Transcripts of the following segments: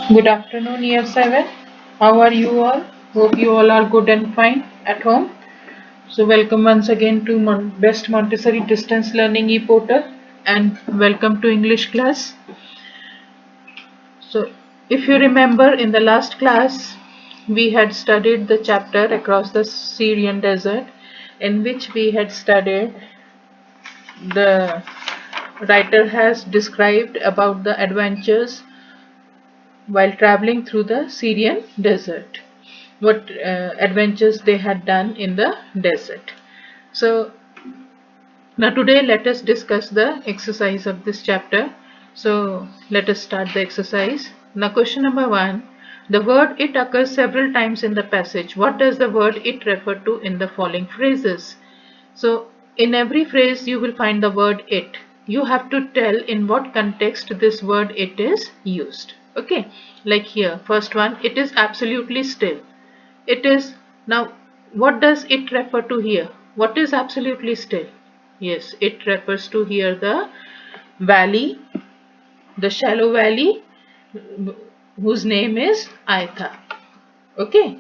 Good afternoon, year 7. How are you all? Hope you all are good and fine at home. So, welcome once again to Best Montessori Distance Learning e-portal and welcome to English class. So, if you remember in the last class, we had studied the chapter Across the Syrian Desert, in which we had studied the writer has described about the adventures while traveling through the Syrian desert, what adventures they had done in the desert. So now today let us discuss the exercise of this chapter. So let us start the exercise. Now question number 1. The word it occurs several times in the passage. What does the word it refer to in the following phrases? So in every phrase you will find the word it. You have to tell in what context this word it is used. Okay, like here, first one, it is absolutely still. It is, now what does it refer to here? What is absolutely still? Yes, it refers to here the valley, the shallow valley whose name is Aitha. Okay.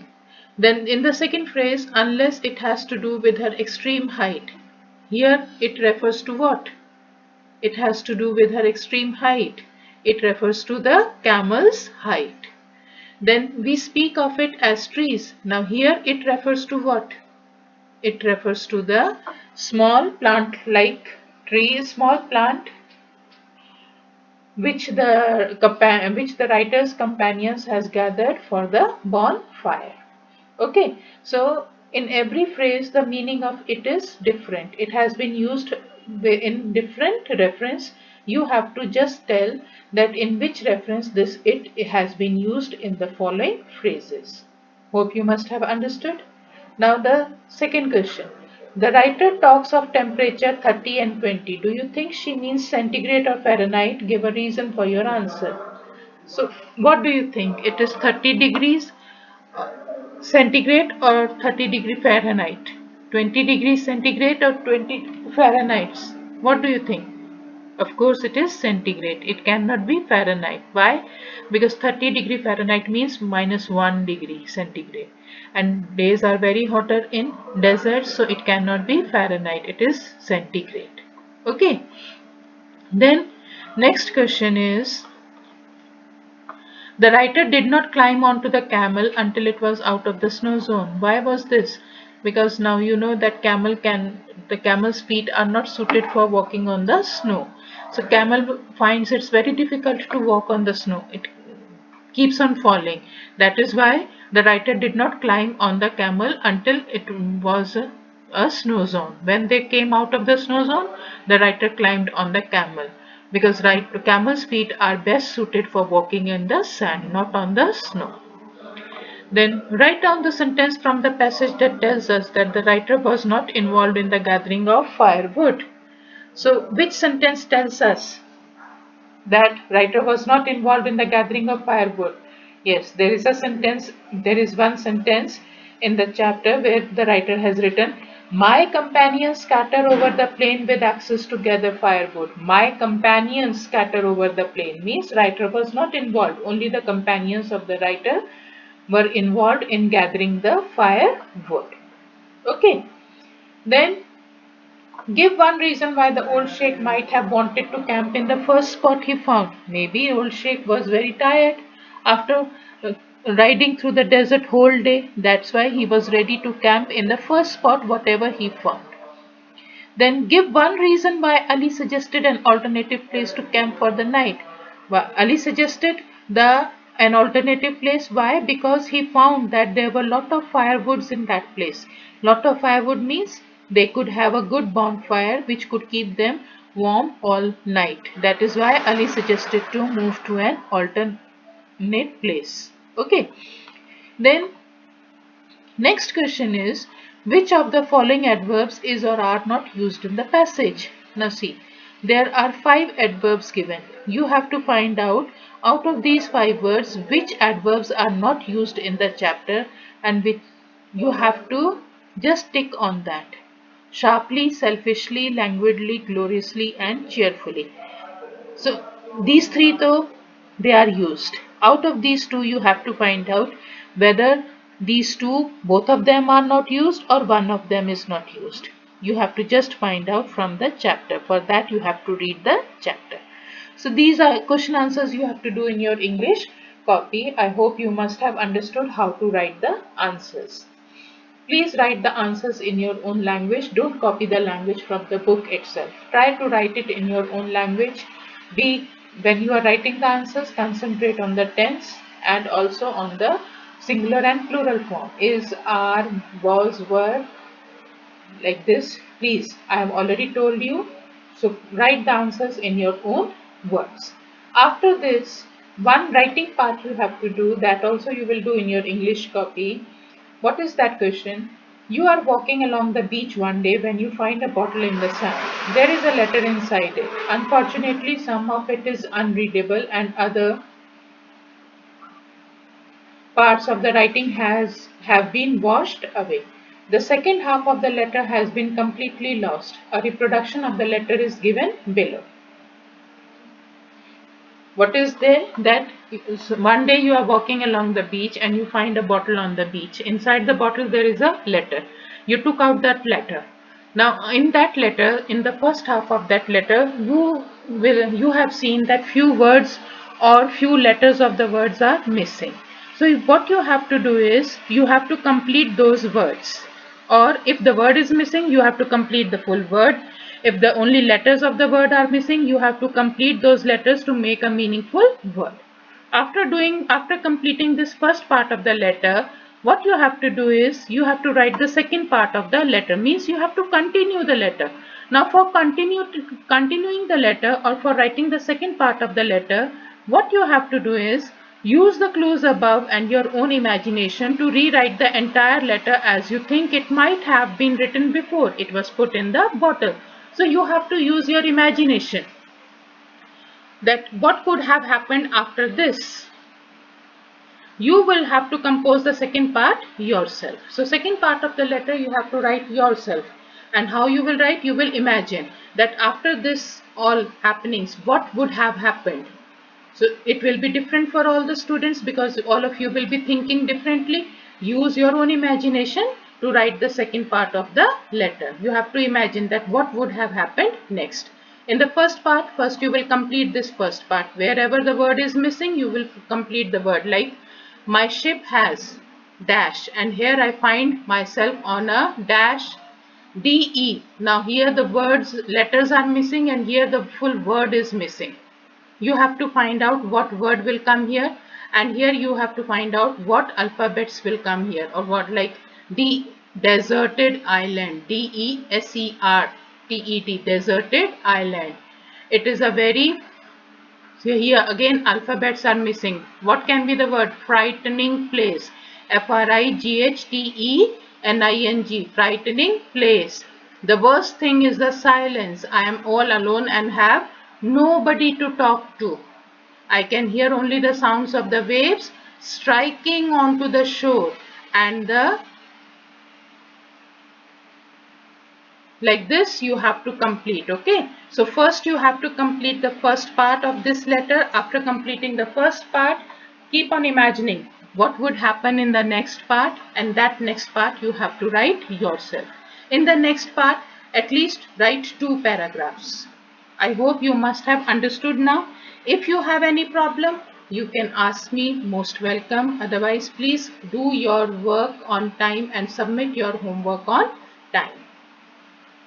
Then in the second phrase, unless it has to do with her extreme height. Here it refers to what? It has to do with her extreme height. It refers to the camel's height. Then we speak of it as trees. Now here it refers to what? It refers to the small plant like tree, small plant which the writer's companions has gathered for the bonfire. Okay, so in every phrase the meaning of it is different. It has been used in different reference. You have to just tell that in which reference this it has been used in the following phrases. Hope you must have understood. Now the second question. The writer talks of temperature 30 and 20. Do you think she means centigrade or Fahrenheit? Give a reason for your answer. So what do you think? It is 30 degrees centigrade or 30-degree Fahrenheit? 20 degrees centigrade or 20 Fahrenheit? What do you think? Of course, it is centigrade. It cannot be Fahrenheit. Why? Because 30-degree Fahrenheit means -1 degree centigrade. And days are very hotter in deserts, so it cannot be Fahrenheit. It is centigrade. Okay. Then, next question is, the writer did not climb onto the camel until it was out of the snow zone. Why was this? Because now you know that the camel's feet are not suited for walking on the snow. So camel finds it's very difficult to walk on the snow. It keeps on falling. That is why the writer did not climb on the camel until it was a snow zone. When they came out of the snow zone, the writer climbed on the camel because camel's feet are best suited for walking in the sand, not on the snow. Then write down the sentence from the passage that tells us that the writer was not involved in the gathering of firewood. So which sentence tells us that writer was not involved in the gathering of firewood? Yes, there is one sentence in the chapter where the writer has written, my companions scatter over the plain with axes to gather firewood. My companions scatter over the plain means writer was not involved. Only the companions of the writer were involved in gathering the firewood. Okay, then give one reason why the old sheikh might have wanted to camp in the first spot he found. Maybe old sheikh was very tired after uh, riding through the desert whole day. That's why he was ready to camp in the first spot whatever he found. Then give one reason why Ali suggested an alternative place to camp for the night. Ali suggested the an alternative place. Why? Because he found that there were lot of firewoods in that place. Lot of firewood means they could have a good bonfire which could keep them warm all night. That is why Ali suggested to move to an alternate place. Okay. Then next question is, which of the following adverbs is or are not used in the passage? Now see, there are 5 adverbs given. You have to find out of these 5 words which adverbs are not used in the chapter and which you have to just tick on that. Sharply, selfishly, languidly, gloriously and cheerfully. So these 3 though they are used. Out of these two, you have to find out whether these two, both of them are not used or one of them is not used. You have to just find out from the chapter. For that, you have to read the chapter. So these are question answers you have to do in your English copy. I hope you must have understood how to write the answers. Please write the answers in your own language. Don't copy the language from the book itself. Try to write it in your own language. When you are writing the answers, concentrate on the tense and also on the singular and plural form. Is, are, was, were, like this. Please, I have already told you. So write the answers in your own words. After this, one writing part you have to do, that also you will do in your English copy. What is that question? You are walking along the beach one day when you find a bottle in the sand. There is a letter inside it. Unfortunately, some of it is unreadable and other parts of the writing have been washed away. The second half of the letter has been completely lost. A reproduction of the letter is given below. What is there? That one day you are walking along the beach and you find a bottle on the beach. Inside the bottle there is a letter. You took out that letter. Now in that letter, in the first half of that letter, you have seen that few words or few letters of the words are missing. So what you have to do is you have to complete those words, or if the word is missing you have to complete the full word. If the only letters of the word are missing, you have to complete those letters to make a meaningful word. After completing this first part of the letter, what you have to do is you have to write the second part of the letter. Means you have to continue the letter. Now for continuing the letter, or for writing the second part of the letter, what you have to do is use the clues above and your own imagination to rewrite the entire letter as you think it might have been written before it was put in the bottle. So you have to use your imagination, that what could have happened after this. You will have to compose the second part yourself. So second part of the letter you have to write yourself. And how you will write? You will imagine that after this all happenings, what would have happened. So it will be different for all the students because all of you will be thinking differently. Use your own imagination to write the second part of the letter. You have to imagine that what would have happened next. In the first part, first you will complete this first part. Wherever the word is missing, you will complete the word. Like, my ship has dash, and here I find myself on a dash DE. Now here the letters are missing, and here the full word is missing. You have to find out what word will come here, and here you have to find out what alphabets will come here, or what, like D, deserted island, DESERTED, deserted island. It is a very, so here again alphabets are missing. What can be the word? Frightening place, FRIGHTENING, frightening place. The worst thing is the silence. I am all alone and have nobody to talk to. I can hear only the sounds of the waves striking onto the shore, and the, like this you have to complete. Okay, so first you have to complete the first part of this letter. After completing the first part, keep on imagining what would happen in the next part, and that next part you have to write yourself. In the next part, at least write 2 paragraphs. I hope you must have understood now. If you have any problem, you can ask me, most welcome. Otherwise, please do your work on time and submit your homework on time.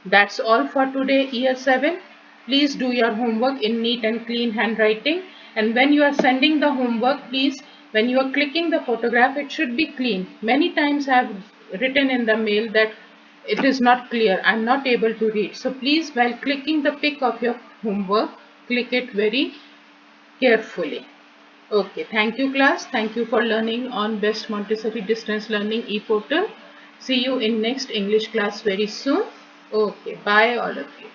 That's all for today, year 7. Please do your homework in neat and clean handwriting. And when you are sending the homework, please, when you are clicking the photograph, it should be clean. Many times I have written in the mail that it is not clear, I am not able to read. So please, while clicking the pic of your homework, click it very carefully. Okay, thank you class. Thank you for learning on Best Montessori Distance Learning e-portal. See you in next English class very soon. Okay, bye all of you.